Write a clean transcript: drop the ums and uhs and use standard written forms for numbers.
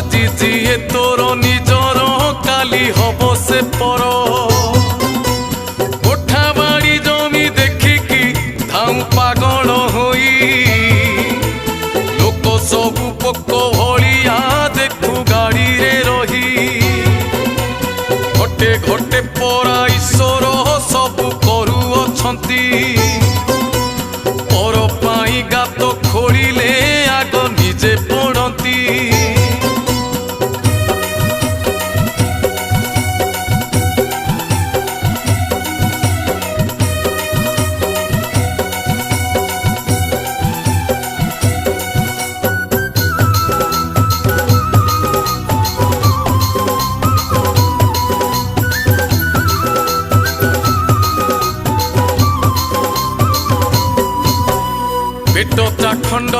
আজি যিয়ে তোর নিজর কালি হব সে পর কোঠা বাড়ি জমি দেখিকি ধাউ পাগল হই লোক সবু পোক ভলিয়া দেখু গাড়িরে রহি ঘটে ঘটে পরা ঈশ্বর সবু করু অছন্তি পর পাই গাত খোলিলে আগ নিজে পড়ନ୍ତି पेट चाखंड